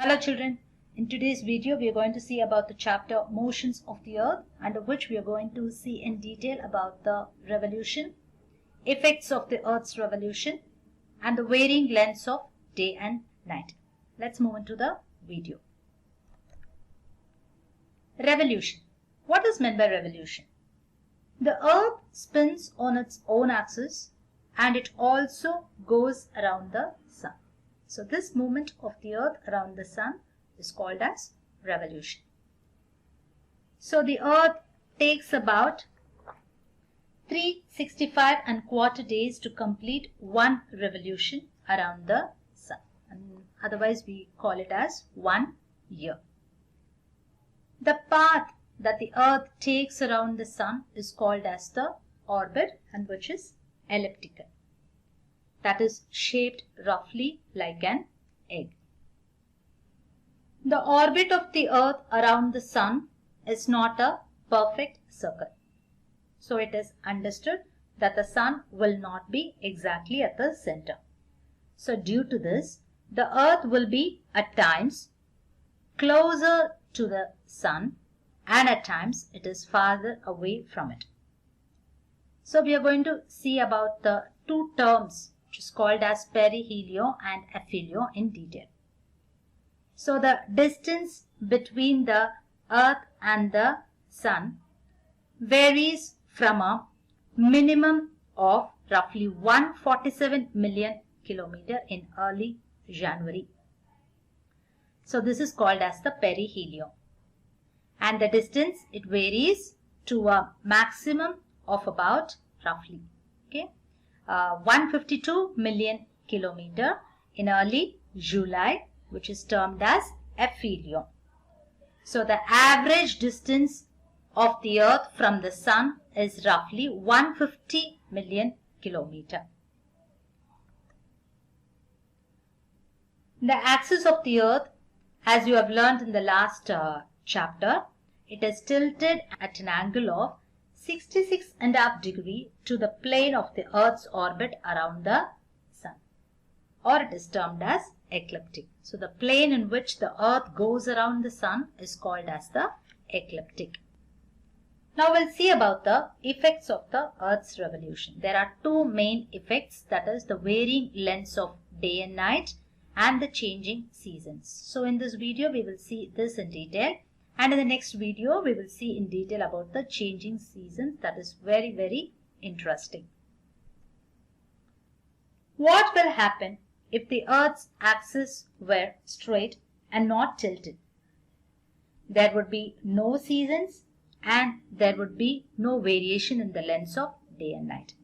Hello children, in today's video we are going to see about the chapter Motions of the Earth, under which we are going to see in detail about the revolution, effects of the Earth's revolution and the varying lengths of day and night. Let's move into the video. Revolution. What is meant by revolution? The Earth spins on its own axis and it also goes around the Sun. So this movement of the Earth around the Sun is called as revolution. So the Earth takes about 365¼ days to complete one revolution around the Sun. And otherwise we call it as 1 year. The path that the Earth takes around the Sun is called as the orbit, and which is elliptical. That is shaped roughly like an egg. The orbit of the Earth around the Sun is not a perfect circle. So it is understood that the Sun will not be exactly at the center. So due to this, the Earth will be at times closer to the Sun and at times it is farther away from it. So we are going to see about the two terms which is called as perihelion and aphelion in detail. So the distance between the Earth and the Sun varies from a minimum of roughly 147 million kilometers in early January. So this is called as the perihelion. And the distance, it varies to a maximum of about roughly 152 million kilometers in early July, which is termed as aphelion. So the average distance of the Earth from the Sun is roughly 150 million kilometers. The axis of the Earth, as you have learned in the last chapter, it is tilted at an angle of 66½ degrees to the plane of the Earth's orbit around the Sun, or it is termed as ecliptic. So the plane in which the Earth goes around the Sun is called as the ecliptic. Now we'll see about the effects of the Earth's revolution. There are two main effects, that is the varying lengths of day and night and the changing seasons. So in this video we will see this in detail, and in the next video we will see in detail about the changing seasons. That is very interesting. What will happen if the Earth's axis were straight and not tilted? There would be no seasons and there would be no variation in the lengths of day and night,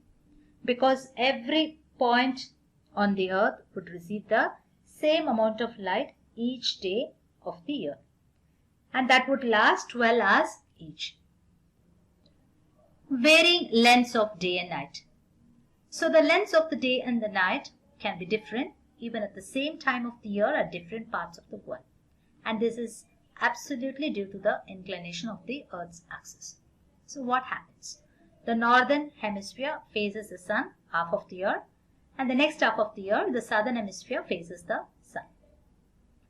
because every point on the Earth would receive the same amount of light each day of the year, and that would last 12 hours each. Varying lengths of day and night. So the lengths of the day and the night can be different even at the same time of the year at different parts of the world, and this is absolutely due to the inclination of the Earth's axis. So what happens? The northern hemisphere faces the Sun half of the year, and the next half of the year the southern hemisphere faces the Sun.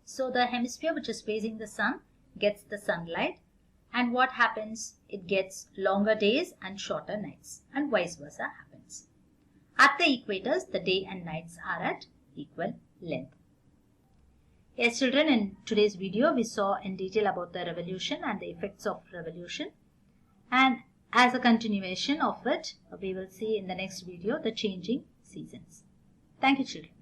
So the hemisphere which is facing the Sun gets the sunlight, and what happens? It gets longer days and shorter nights, and vice versa happens. At the equators, the day and nights are at equal length. Yes children, in today's video we saw in detail about the revolution and the effects of revolution, and as a continuation of it we will see in the next video the changing seasons. Thank you children.